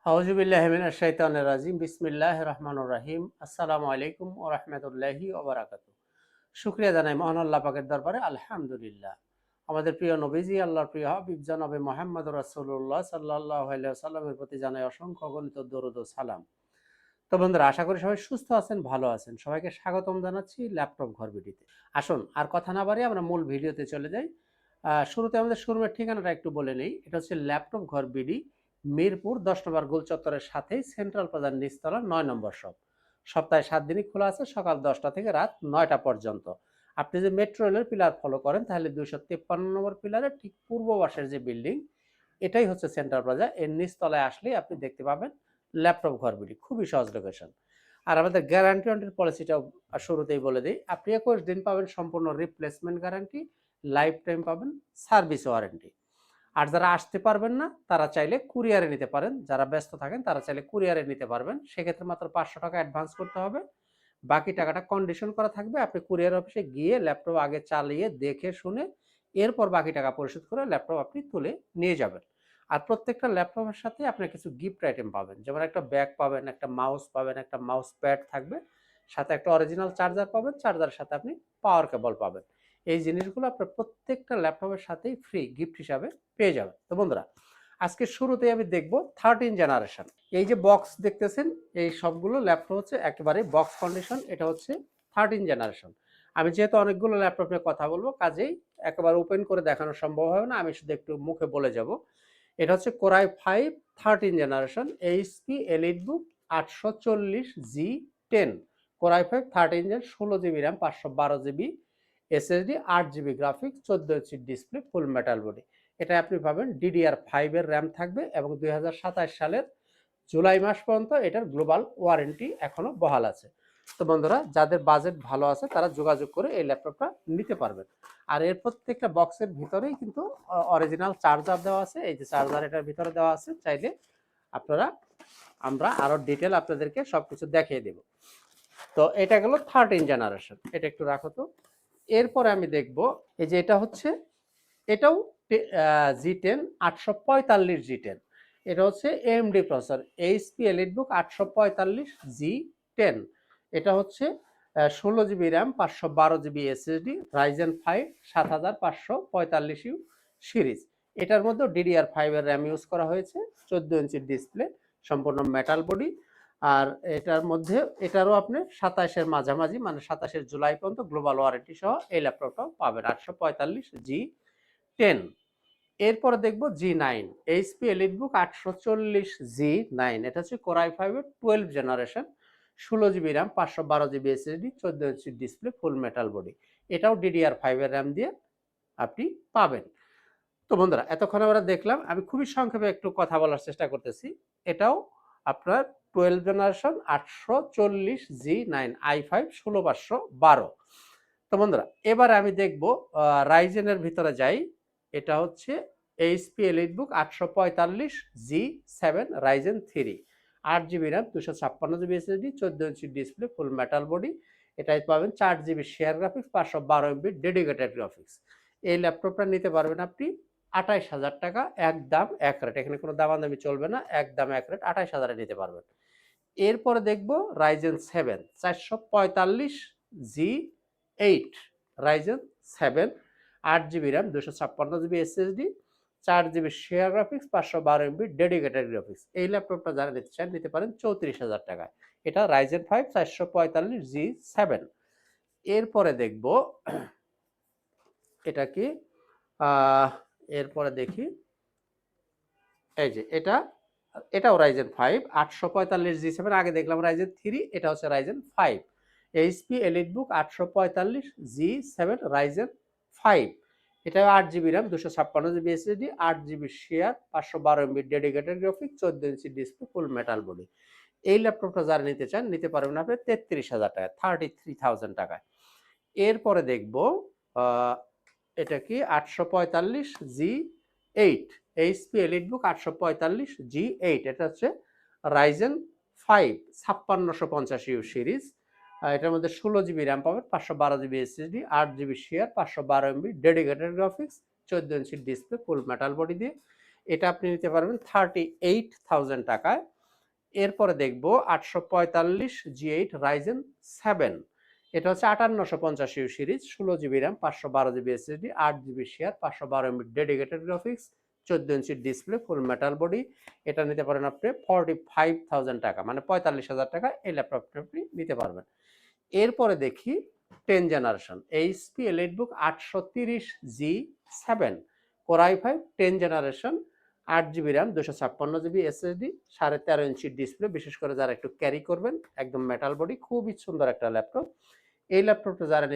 আউযুবিল্লাহি মিনাশ শাইতানির রাজিম। বিসমিল্লাহির রহমানির রহিম। আসসালামু আলাইকুম ওয়া রাহমাতুল্লাহি ওয়া বারাকাতুহু। শুকরিয়া জানাই মহান আল্লাহ পাকের দরবারে আলহামদুলিল্লাহ। আমাদের প্রিয় নবীজি আল্লাহর প্রিয় হাবিব জনাবে মুহাম্মদুর রাসূলুল্লাহ সাল্লাল্লাহু আলাইহি ওয়াসাল্লামের প্রতি জানাই অসংখ্য অগণিত দরুদ ও সালাম। তো বন্ধুরা, আশা করি সবাই সুস্থ আছেন, ভালো আছেন। সবাইকে স্বাগতম জানাচ্ছি ল্যাপটপ ঘর ভিডিওতে। আসুন আর কথা না বাড়িয়ে আমরা মূল ভিডিওতে চলে যাই। শুরুতে আমাদের শোরুমের ঠিকানাটা একটু বলে নেই। এটা হচ্ছে ল্যাপটপ ঘর বিডি, মিরপুর ১০ নম্বর গোল চত্বরের সাথেই সেন্ট্রাল প্লাজার নিচতলা ৯ নম্বর শপ। সপ্তাহে ৭ দিনই খোলা আছে, সকাল ১০টা থেকে রাত ৯টা পর্যন্ত। আপনি যদি মেট্রো রেলের পিলার ফলো করেন তাহলে ২৫৩ নম্বর পিলারের ঠিক পূর্ব পাশের যে বিল্ডিং, এটাই হচ্ছে সেন্ট্রাল প্লাজা। এর নিচতলায় আসলেই আপনি দেখতে পাবেন ল্যাপটপ ঘর বিডি। খুবই সহজ লোকেশন। আর আমাদের গ্যারান্টি ওয়ারেন্টির পলিসিটাও শুরুতেই বলে দিই। আপনি ২১ দিন পাবেন সম্পূর্ণ রিপ্লেসমেন্ট গ্যারান্টি, লাইফ টাইম পাবেন সার্ভিস ওয়ারেন্টি। আর যারা আসতে পারবেন না তারা চাইলে কুরিয়ারে নিতে পারেন। যারা ব্যস্ত থাকেন তারা চাইলে কুরিয়ারে নিতে পারবেন। সেক্ষেত্রে মাত্র ৳৫০০ অ্যাডভান্স করতে হবে। বাকি টাকাটা কন্ডিশন করা থাকবে। আপনি কুরিয়ার অফিসে গিয়ে ল্যাপটপ আগে চালিয়ে দেখে শুনে এরপর বাকি টাকা পরিশোধ করে ল্যাপটপ আপনি তুলে নিয়ে যাবেন। আর প্রত্যেকটা ল্যাপটপের সাথে আপনি কিছু গিফট আইটেম পাবেন। যেমন একটা ব্যাগ পাবেন, একটা মাউস পাবেন, একটা মাউস প্যাড থাকবে। সাথে একটা অরিজিনাল চার্জার পাবেন। চার্জারের সাথে আপনি পাওয়ার কেবল পাবেন। এই জিনিসগুলো আপনার প্রত্যেকটা ল্যাপটপের সাথেই ফ্রি গিফট হিসাবে পেয়ে যাবেন। তো বন্ধুরা, আজকে শুরুতেই আমি দেখব 13 জেনারেশন। এই যে বক্স দেখতেছেন, এই সবগুলো ল্যাপটপ হচ্ছে একেবারে বক্স কন্ডিশন। এটা হচ্ছে 13 জেনারেশন। আমি যেহেতু অনেকগুলো ল্যাপটপ নিয়ে কথা বলবো, কাজেই একেবারে ওপেন করে দেখানো সম্ভব হবে না। আমি শুধু একটু মুখে বলে যাব। এটা হচ্ছে Core i5 13 generation HP EliteBook 840G10। Core i5 13 gen, 16 GB RAM, 512 GB SSD, 8 GB graphics, 14 ইঞ্চি ডিসপ্লে, ফুল মেটাল বডি। এটা আপনি পাবেন DDR5 এর র্যাম থাকবে এবং 2027 সালের জুলাই মাস পর্যন্ত এটার গ্লোবাল ওয়ারেন্টি এখনো বহাল আছে। তো বন্ধুরা, যাদের বাজেট ভালো আছে তারা যোগাযোগ করে এই ল্যাপটপটা নিতে পারবেন। আর এর প্রত্যেকটা বক্সের ভিতরেই কিন্তু অরিজিনাল চার্জার দেওয়া আছে। এই যে চার্জার এটার ভিতরে দেওয়া আছে। চাইলে আপনারা আমরা আরো ডিটেল আপনাদেরকে সবকিছু দেখিয়ে দেব। তো এটা গেল 13 জেনারেশন। এটা একটু রাখো তো। এরপরে আমি দেখব, এই যে এটা হচ্ছে, এটাও জি10 845 জি10। এটা হচ্ছে এএমডি প্রসেসর, এইচপি এলিটবুক 845 জি10। এটা হচ্ছে 16 GB RAM, 512 GB SSD, Ryzen 5 7545 you series. এটার মধ্যে DDR5 এর র্যাম ইউজ করা হয়েছে, 14 ইঞ্চির ডিসপ্লে, সম্পূর্ণ মেটাল বডি। আর এটার মধ্যে এটারও আপনি 27-এর মাঝামাঝি মানে 27 জুলাই পর্যন্ত গ্লোবাল ওয়ারেন্টি সহ এই ল্যাপটপটাও পাবেন 845G10। এরপরে দেখব জি9 এইচপি এলিটবুক 840G9। এটা হচ্ছে Core i5 এর 12 generation, 16 GB RAM, 512 GB SSD, 14 ইঞ্চি ডিসপ্লে, ফুল মেটাল বডি। এটাও DDR5 এর র্যাম দিয়ে আপনি পাবেন। তো বন্ধুরা, এতক্ষণ আমরা দেখলাম, আমি খুবই সংক্ষেপে একটু কথা বলার চেষ্টা করতেছি। এটাও আপনার 12 জেনারেশন 840G9 i5 16512। তো বন্ধুরা, এবারে আমি দেখব রাইজেনের ভিতরে যাই। এটা হচ্ছে HP EliteBook 845G7 Ryzen 3, 8 GB RAM, 256 GB SSD, 14 ইঞ্চি ডিসপ্লে, ফুল মেটাল বডি। এটাই পাবেন 4 GB share graphics, 512 MB dedicated graphics. এই ল্যাপটপটা নিতে পারবেন আপনি 28,000 টাকা, একদম এক রেট। এখানে কোনো দামাদামি চলবে না, একদম এক রেট 28,000-এ নিতে পারবেন। এরপরে দেখব Ryzen 7 445G8 Ryzen 7, 8 GB RAM, 256 GB SSD, 4 GB share graphics, 512 MB dedicated graphics. এই ল্যাপটপটা যারা নিতে চান নিতে পারেন 34,000 টাকায়। এটা রাইজেন 5 445G7। এরপরে দেখব এটা কি, এরপরে দেখি, এই যে এটাও রাইজেন 5 845G7। আগে দেখলাম রাইজেন 3, এটা হচ্ছে Ryzen 5। HP EliteBook 845G7 Ryzen 5। এটা 8 GB RAM, 256 GB SSD, 8 GB share, 512 MB dedicated graphics, 14 ইঞ্চি ডিসপ্লে, ফুল মেটাল বডি। এই ল্যাপটপটা যারা নিতে চান নিতে পারবেন আপনি 33,000 টাকায়, 33,000 টাকায়। এরপরে দেখব এটা কি 845G8 এইচপি এলিটবুক 845G8। এটা হচ্ছে রাইজেন 5 5650U সিরিজ। এটার মধ্যে 16 জিবি র্যাম পাবেন, 512 GB SSD, 8 GB share, 512 MB dedicated graphics, 14 ইঞ্চি ডিসপ্লে, ফুল মেটাল বডি দিয়ে। এটা আপনি নিতে পারবেন 38,000 টাকায়। এরপরে দেখব 845 G8 Ryzen 7, এটা হচ্ছে 5850 series, 16 GB RAM, 512 GB SSD, 8 GB share, 512 MB dedicated graphics, 14 ইঞ্চি ডিসপ্লে, ফুল মেটাল বডি। এটা নিতে পারেন আপনি 45,000 টাকা, মানে 45,000 টাকা এই ল্যাপটপটা আপনি নিতে পারবেন। এরপরে দেখি 10 generation HP EliteBook 830G7 core i5 10 generation, 8 GB RAM, 256 GB SSD, 13.5 inch display. বিশেষ করে যারা একটু ক্যারি করবেন, একদম মেটাল বডি, খুবই সুন্দর একটা ল্যাপটপ। এই ল্যাপটপটা যারা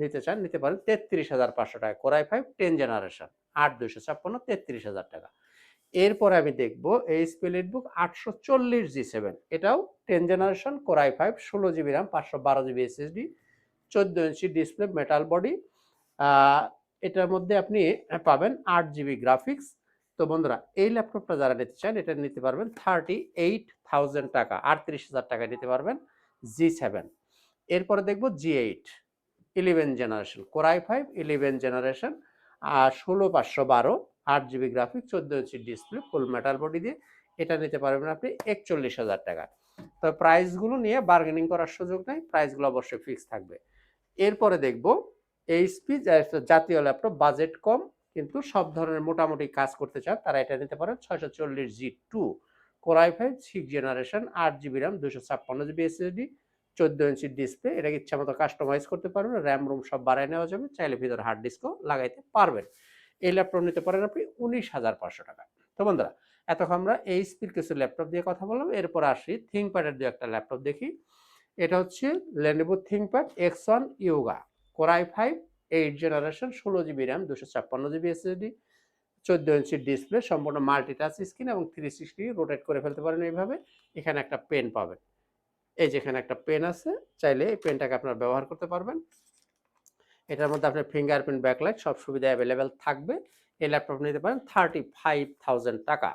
নিতে চান নিতে পারেন 33,500 টাকা, কোর i5 10 জেনারেশন 8 256 33,000 টাকা। এরপরে আমি দেখব এইচপি এলিটবুক 840G7, এটাও 10 generation, core i5 16 GB RAM, 512 GB SSD, 14 inch display, metal body. এটার মধ্যে আপনি পাবেন 8 GB গ্রাফিক্স। তো বন্ধুরা, এই ল্যাপটপটা যারা নিতে চান এটা নিতে পারবেন 38,000 টাকা, 38,000 টাকায় নিতে পারবেন G7। এরপরে দেখব G8 11 generation, core i5 11 generation, 16,512, 8 GB graphics, 14 ইঞ্চি ডিসপ্লে, ফুল মেটাল বডি দিয়ে। এটা নিতে পারবেন আপনি 41,000 টাকা। তো প্রাইসগুলো নিয়ে বার্গেনিং করার সুযোগ নেই, প্রাইসগুলো অবশ্যই ফিক্স থাকবে। এরপরে দেখব এইচপি, জাতীয় ল্যাপটপ, বাজেট কম কিন্তু সব ধরনের মোটামুটি কাজ করতে চান, তারা এটা নিতে পারেন 640G2 core i5 6 generation, 8 GB RAM, 256 GB SSD, 14 inch display. এটাকে ইচ্ছা মতো কাস্টমাইজ করতে পারবেন, র্যাম রুম সব বাড়ায় নেওয়া যাবে, চাইলে ভিতরে হার্ড ডিস্কও লাগাইতে পারবেন। এই ল্যাপটপ নিতে পারেন আপনি 19,500 টাকা। তো বন্ধুরা, এতক্ষণ আমরা এইচপির কিছু ল্যাপটপ দিয়ে কথা বললাম। এরপর আসি থিংকপ্যাডের দু একটা ল্যাপটপ দেখি। এটা হচ্ছে Lenovo ThinkPad X1 yoga, core i5 8 generation, 16 GB RAM, 256 GB SSD, 14 inch display, সম্পূর্ণ মাল্টিটাচ স্ক্রিন এবং 360 রোটেট করে ফেলতে পারেন এইভাবে। এখানে একটা পেন পাবেন, এই যে এখানে একটা পেন আছে, চাইলে এই পেনটাকে আপনারা ব্যবহার করতে পারবেন। এটার মধ্যে আপনার ফিঙ্গারপ্রিন্ট, ব্যাকলাইট সব সুবিধা অ্যাভেলেবেল থাকবে। এই ল্যাপটপ নিতে পারেন 35,000 টাকা।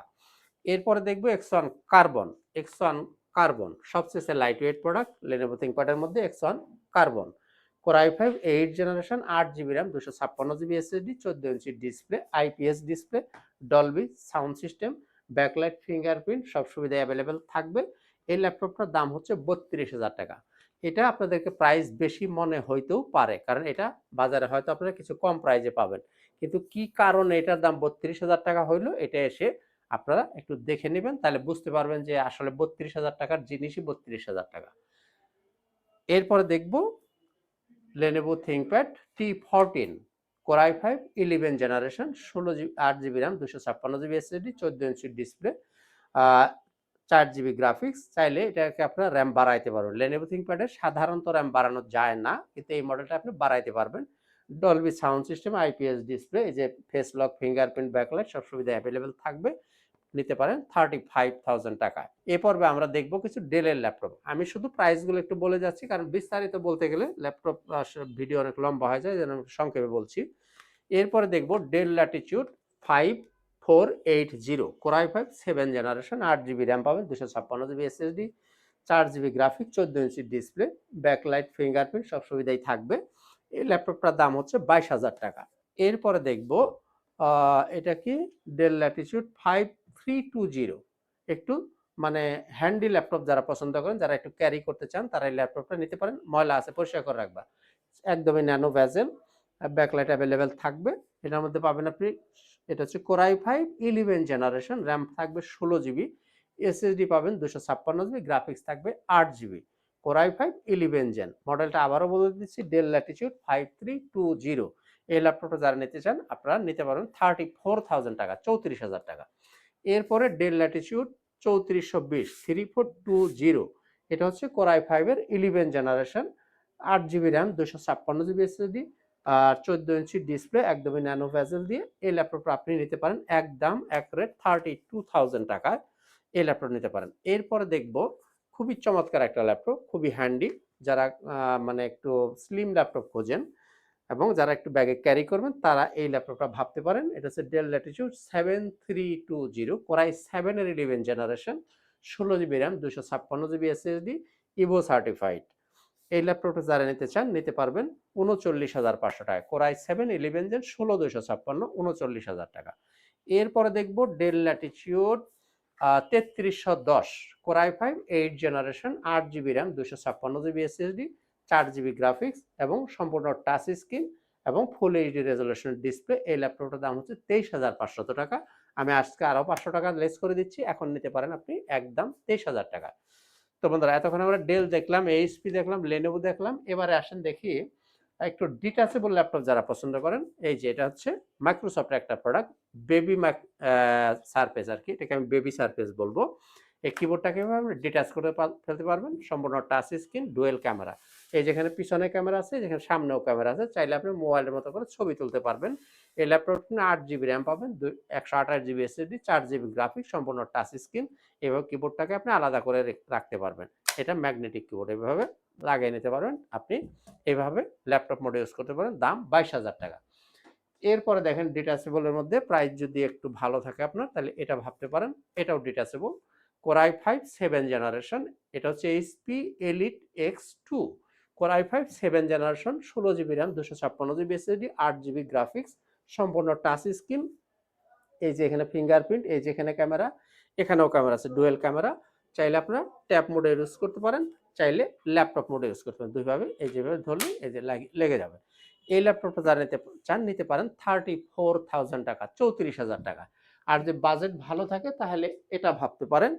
এরপরে দেখবো X1 কার্বন। X1 কার্বন সবচেয়ে লাইট ওয়েট প্রোডাক্ট লেনোভো থিংকপ্যাডের মধ্যে। X1 carbon, core i5 8 generation, 8 GB RAM, 256 GB SSD, 14 ইঞ্চি display, IPS display, Dolby sound system, backlight, fingerprint সব সুবিধা অ্যাভেলেবেল থাকবে। এই ল্যাপটপটার দাম হচ্ছে 32,000 টাকা। এটা আপনাদেরকে প্রাইস বেশি মনে হইতেও পারে, কারণ এটা বাজারে হয়তো আপনারা কিছু কম প্রাইজে পাবেন, কিন্তু কি কারণে এটার দাম 32,000 টাকা হইলো, এটা এসে আপনারা একটু দেখে নেবেন, তাহলে বুঝতে পারবেন যে আসলে 32,000 টাকার জিনিসই 32,000 টাকা। এরপরে দেখব Lenovo ThinkPad T14 core i5 11 generation, 8 GB RAM, 256 GB SSD, 14 inch display, 4 GB graphics. চাইলে এটাকে আপনারা র্যাম বাড়াইতে পারবেন। লেনোভো থিংকপ্যাডের সাধারণত র্যাম বাড়ানো যায় না, কিন্তু এই মডেলটা আপনি বাড়াইতে পারবেন। Dolby sound system, IPS display, এই যে ফেস লক, ফিঙ্গারপ্রিন্ট, ব্যাকলাইট সব সুবিধা অ্যাভেলেবেল থাকবে। নিতে পারেন 35,000 টাকায়। এ পর্বে আমরা দেখব কিছু ডেলের ল্যাপটপ। আমি শুধু প্রাইসগুলো একটু বলে যাচ্ছি, কারণ বিস্তারিত বলতে গেলে ল্যাপটপ ভিডিও অনেক লম্বা হয়ে যায়, যেন সংক্ষেপে বলছি। এরপরে দেখব del Latitude 5480 core i5 7 generation, 8 GB RAM পাবেন, 256 GB SSD, 4 GB graphic, 14 inch display, backlight, fingerprint সব সুবিধাই থাকবে। এই ল্যাপটপটার দাম হচ্ছে 22,000 টাকা। এরপরে দেখব এটা কি ডেল ল্যাটিটিউড 5320, একটু মানে হ্যান্ডি ল্যাপটপ যারা পছন্দ করেন, যারা একটু ক্যারি করতে চান, তারা এই ল্যাপটপটা নিতে পারেন। ময়লা আছে, পরিষ্কার করে রাখবা। একদমই ন্যানো ভেজেল, ব্যাকলাইট অ্যাভেলেবেল থাকবে। এটার মধ্যে পাবেন আপনি, এটা হচ্ছে কোর i5 11 জেনারেশন, র্যাম থাকবে 16 GB, SSD পাবেন 256 GB, গ্রাফিক্স থাকবে 8 GB। কোর i5 11 জেন, মডেলটা আবারও বলে দিচ্ছি, ডেল ল্যাটিটিউড 5320। এই ল্যাপটপটা যারা নিতে চান আপনারা নিতে পারবেন 34,000 টাকা, 34,000 টাকা। এরপরে ডেল ল্যাটিটিউড 3420 3420, এটা হচ্ছে কোর i5 এর 11 generation, 8 GB RAM, 256 GB SSD, আর 14 ইঞ্চি ডিসপ্লে, একদমই ন্যানো ভেজেল দিয়ে। এই ল্যাপটপটা আপনি নিতে পারেন একদম এক রেট 32,000 টাকায়। এই ল্যাপটপ নিতে পারেন। এরপরে দেখব খুবই চমৎকার একটা ল্যাপটপ, খুবই হ্যান্ডি, যারা মানে একটু স্লিম ল্যাপটপ খোঁজেন এবং যারা একটু ব্যাগে ক্যারি করবেন, তারা এই ল্যাপটপটা ভাবতে পারেন। এটা হচ্ছে ডেল ল্যাটিটিউড 7320 কোর i7 এর 11 generation, 16 GB RAM, 256 GB SSD, Ivo certified. এই ল্যাপটপটা যারা নিতে চান নিতে পারবেন 39,500 টাকা। কোর i7 11 জেন, 16256, 39,000 টাকা। এরপরে দেখব del Latitude 3310 core i5 8 generation 8 GB RAM 256 GB SSD 4 GB graphics এবং সম্পূর্ণ টাচ স্ক্রিন এবং ফুল এইচডি রেজলিউশন ডিসপ্লে। এই ল্যাপটপটার দাম হচ্ছে 23,500 টাকা। আমি আজকে আরো 500 টাকা লেস করে দিচ্ছি, এখন নিতে পারেন আপনি একদম 23,000 টাকা। তো বন্ধুরা এতক্ষণ আমরা ডেল দেখলাম, এইচপি দেখলাম, লেনোভো দেখলাম, এবারে আসেন দেখি একটু ডিটাচেবল ল্যাপটপ যারা পছন্দ করেন। এই যে এটা হচ্ছে মাইক্রোসফটের একটা প্রোডাক্ট, বেবি সারফেস আর কি, এটাকে আমি বেবি সারফেস বলবো। এই কিবোর্ডটাকে ডিটাচ করে ফেলতে পারবেন, সম্পূর্ণ টাচ স্ক্রিন, ডুয়েল ক্যামেরা। এই যেখানে পিছনে ক্যামেরা আছে, যেখানে সামনেও ক্যামেরা আছে, চাইলে আপনি মোবাইলের মতো করে ছবি তুলতে পারবেন। এই ল্যাপটপটি 8 GB র্যাম পাবেন, 128 GB SSD, 4 GB গ্রাফিক্স, সম্পূর্ণ টাচ স্ক্রিন। এভাবে কিবোর্ডটাকে আপনি আলাদা করে রাখতে পারবেন। এটা ম্যাগনেটিক কিবোর্ড, এভাবে লাগিয়ে নিতে পারবেন আপনি, এভাবে ল্যাপটপ মোডে ইউজ করতে পারেন। দাম 22,000 টাকা। এরপরে দেখেন ডিটাচেবলের মধ্যে প্রাইস যদি একটু ভালো থাকে আপনার, তাহলে এটা ভাবতে পারেন, এটাও ডিটাচেবল। কোর i5 7 জেনারেশন, এটা হচ্ছে HP elite X2। Core i5 7 generation, 16 GB RAM, 256 GB SSD, 8 GB graphics, সম্পূর্ণ টাচ স্ক্রিন। এই যে এখানে ফিঙ্গারপ্রিন্ট, এই যে এখানে ক্যামেরা, এখানেও ক্যামেরা আছে, ডুয়েল ক্যামেরা। চাইলে আপনারা ট্যাব মোডে ইউজ করতে পারেন, চাইলে ল্যাপটপ মোডে ইউজ করতে পারেন। দুইভাবে এই যেভাবে ধরলে এই যে লেগে যাবে। এই ল্যাপটপটা যারা নিতে চান নিতে পারেন 34,000 টাকা, 34,000 টাকা। আর যে বাজেট ভালো থাকে তাহলে এটা ভাবতে পারেন,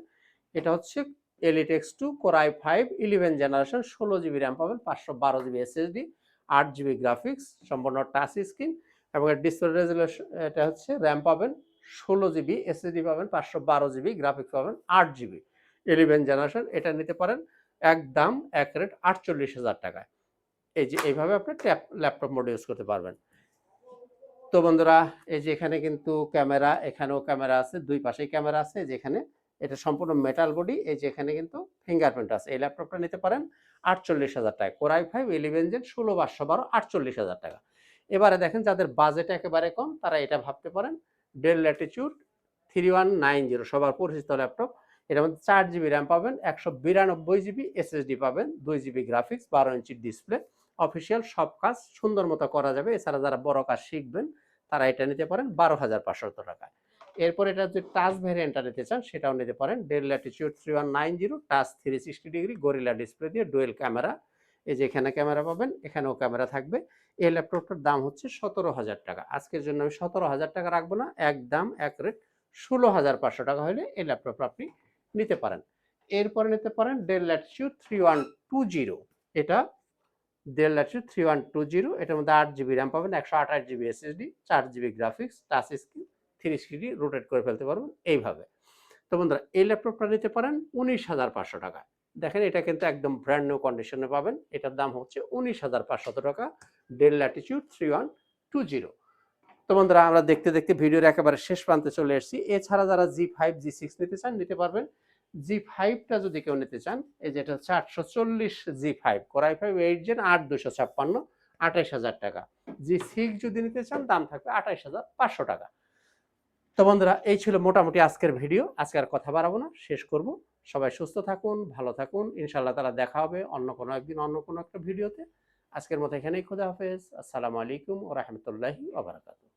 এটা হচ্ছে elite X2 core i5 11 generation, 16 GB RAM পাবেন, 512 GB SSD, 8 GB গ্রাফিক্স, সম্পূর্ণ টাচ স্ক্রিন এবং ডিসপ্লে রেজলিউশন, এটা হচ্ছে র্যাম পাবেন 16 GB, SSD পাবেন 512 GB, গ্রাফিক্স পাবেন 8 GB। 11 জেনারেশন, এটা নিতে পারেন একদম এক রেট 48,000 টাকায়। এই যে এইভাবে আপনি ল্যাপটপ মোড ইউজ করতে পারবেন। তো বন্ধুরা এই যে এখানে কিন্তু ক্যামেরা, এখানেও ক্যামেরা আছে, দুই পাশেই ক্যামেরা আছে। যেখানে এটা সম্পূর্ণ মেটাল বডি, এই যে এখানে কিন্তু ফিঙ্গারপ্রিন্ট আছে। এই ল্যাপটপটা নিতে পারেন 48,000 টাকা। কোর i5 11 জেন 16/512, 48,000 টাকা। এবারে দেখেন যাদের বাজেট একেবারে কম তারা এটা ভাবতে পারেন, ডেল ল্যাটিটিউড 3190, সবার পরিচিত ল্যাপটপ। এটার মধ্যে 4 GB র্যাম পাবেন, 192 GB SSD পাবেন, 2 GB graphics, 12 inch display. Official সব কাজ সুন্দর মতো করা যাবে। এছাড়া যারা বড় কাজ শিখবেন তারা এটা নিতে পারেন 12,500 টাকায়। এরপর এটা যদি টাচ ভ্যারিয়েন্টটা নিতে চান সেটাও নিতে পারেন, del Latitude 3190, touch 360 degree gorilla display দিয়ে, ডুয়েল ক্যামেরা। এই যে এখানে ক্যামেরা পাবেন, এখানেও ক্যামেরা থাকবে। এই ল্যাপটপটার দাম হচ্ছে 17,000 টাকা। আজকের জন্য আমি 17,000 টাকা রাখবো না, একদম এক রেট 16,500 টাকা হলে এই ল্যাপটপটা আপনি নিতে পারেন। এরপরে নিতে পারেন ডেল ল্যাটিটিউড 3120, এটা ডেল ল্যাটিটিউড 3120, এটার মধ্যে 8 GB র্যাম পাবেন, 128 GB SSD, 4 GB graphics, touch screen, 360 rotate করে ফেলতে পারবেন এইভাবে। তো বন্ধুরা এই ল্যাপটপটা নিতে পারেন 19,500 টাকা। দেখেন এটা কিন্তু একদম ব্র্যান্ড নিউ কন্ডিশনে পাবেন। এটার দাম হচ্ছে 19,500 টাকা, ডেল ল্যাটিটিউড 3120। তো বন্ধুরা আমরা দেখতে দেখতে ভিডিওর একেবারে শেষ প্রান্তে চলে এসেছি। এছাড়া যারা G5 G6 নিতে চান নিতে পারবেন। G5টা যদি কেউ নিতে চান, এই যে এটা হচ্ছে 840 G5 কোর i5 8 জেন 8256, 28,000 টাকা। G6 যদি নিতে চান দাম থাকবে 28,500 টাকা। তো বন্ধুরা এই ছিল মোটামুটি আজকের ভিডিও। আজকে আর কথা বাড়াবো না, শেষ করব। সবাই সুস্থ থাকুন, ভালো থাকুন। ইনশাআল্লাহ তাআলা দেখা হবে অন্য কোনো একদিন অন্য কোনো একটা ভিডিওতে। আজকের মতো এখানেই, খোদা হাফেজ। আসসালামু আলাইকুম ওয়া রাহমাতুল্লাহি ওয়া বারাকাতুহু।